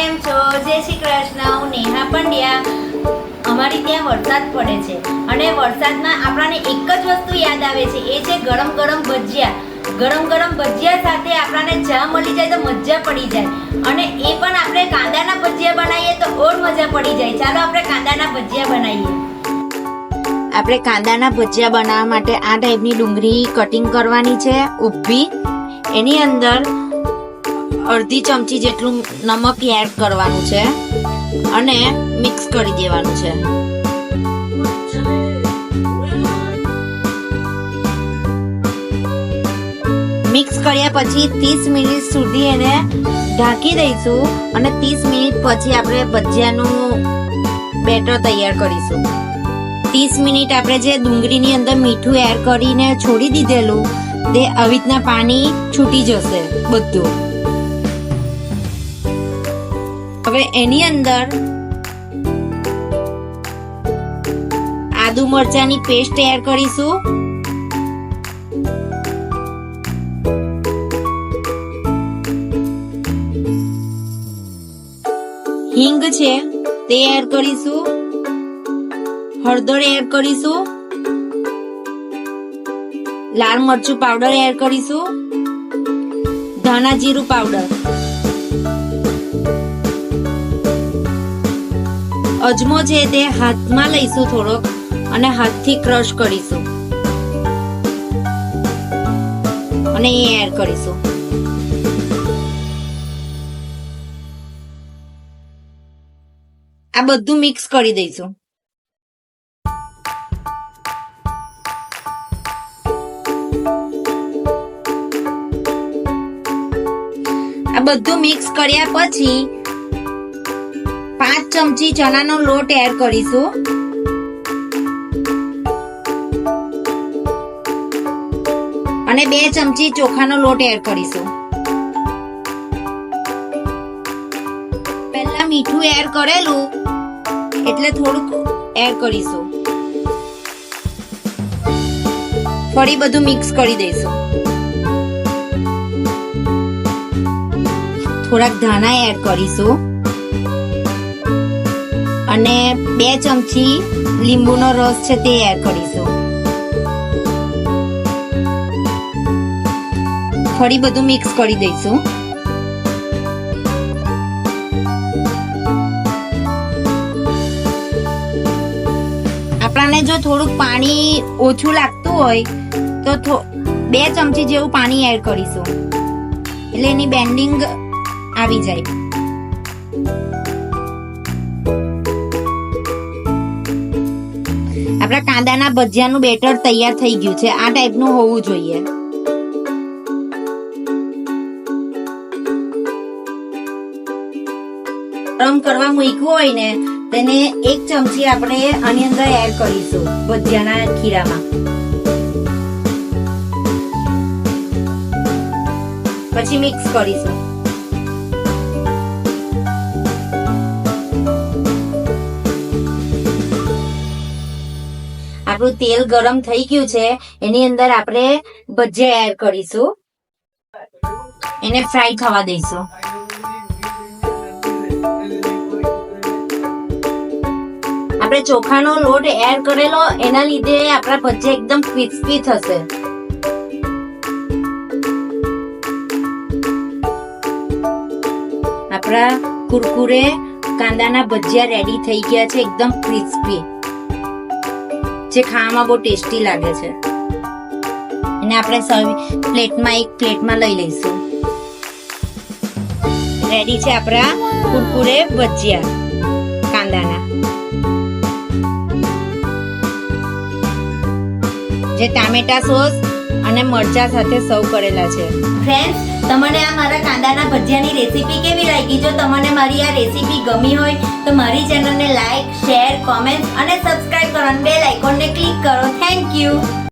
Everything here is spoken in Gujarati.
કેમ છો? જય શ્રી કૃષ્ણ. હું નેહા પંડ્યા. અમારી ત્યાં વરસાદ પડે છે અને વરસાદમાં આપણને એક જ વસ્તુ યાદ આવે છે, એ છે ગરમ ગરમ ભજીયા. ગરમ ગરમ ભજીયા સાથે આપણને ચા મળી જાય તો મજા પડી જાય, અને એ પણ આપણે કાંદાના ભજીયા બનાવીએ તો ઓર મજા પડી જાય. ચાલો આપણે કાંદાના ભજીયા બનાવીએ. આપણે કાંદાના ભજીયા બનાવવા માટે આ ટાઈપની ડુંગળી કટિંગ કરવાની છે ઊભી. એની અંદર અડધી ચમચી જેટલું નમક એડ કરવાનું છે અને મિક્સ કરી દેવાનું છે. મિક્સ કર્યા પછી 30 મિનિટ સુધી એને ઢાંકી દઈશું અને 30 મિનિટ પછી આપણે ભજીયાનું બેટર તૈયાર કરીશું. 30 મિનિટ આપણે જે ડુંગળીની અંદર મીઠું એડ કરીને છોડી દીધેલું તે આવી રીતના પાણી છૂટી જશે બધું. હવે એની અંદર આદુ મરચાની પેસ્ટ એડ કરીશું. હિંગ છે તે એડ કરીશું. હળદર એડ કરીશું. લાલ મરચું પાવડર એડ કરીશું. ધાણા જીરું પાવડર, અજમો છે તે હાથમાં લઈશું થોડોક અને હાથથી ક્રશ કરીશું અને એ એડ કરીશું. આ બધું મિક્સ કરી દઈશું. આ બધું મિક્સ કર્યા પછી 5 ચમચી ચણાનો લોટ એડ કરીશું. અને 2 ચમચી ચોખાનો લોટ એડ કરીશું. પહેલા મીઠું એડ કરેલું એટલે થોડુંક એડ કરીશું. ફરી બધું મિક્સ કરી દઈશું. થોડાક ધાણા એડ કરીશું અને 2 ચમચી લીંબુનો રસ છે તે એડ કરીશું. ફરી બધું મિક્સ કરી દઈશું. આપણને જો થોડુંક પાણી ઓછું લાગતું હોય તો 2 ચમચી જેવું પાણી એડ કરીશું એટલે એની બેન્ડિંગ આવી જાય. આપણા કાંદાના ભજીયાનું બેટર તૈયાર થઈ ગયું છે. આ ટાઈપનું હોવું જોઈએ. ગરમ કરવા મૂક્યું હોય ને તેને 1 ચમચી આપણે આની અંદર એડ કરીશું ભજીયાના ખીરામાં. પછી મિક્સ કરીશું. આપણું તેલ ગરમ થઈ ગયું છે. એની અંદર આપણે ભજીયા એડ કરીશું. એને ફ્રાય થવા દઈશું. આપણે ચોખાનો લોટ એડ કરેલો એના લીધે આપણા ભજીયા એકદમ ક્રિસ્પી થશે. આપણા કુરકુરે કાંદાના ભજીયા રેડી થઈ ગયા છે, એકદમ ક્રિસ્પી, જે ખાવામાં બહુ ટેસ્ટી લાગે છે. એને આપણે એક પ્લેટમાં લઈ લઈશું. રેડી છે આપણા કુરકુરે ભજીયા કાંદાના, જે ટામેટા સોસ અને મરચા સાથે સર્વ કરેલા છે. ફ્રેન્ડ્સ, તમને આ મારા કાંદાના ભજીયાની રેસીપી કેવી લાગી? જો તમને મારી આ રેસીપી ગમી હોય તો મારી ચેનલને લાઈક, શેર, કોમેન્ટ અને સબસ્ક્રાઇબ કરો અને બેલ આઇકોનને ક્લિક કરો. Thank you.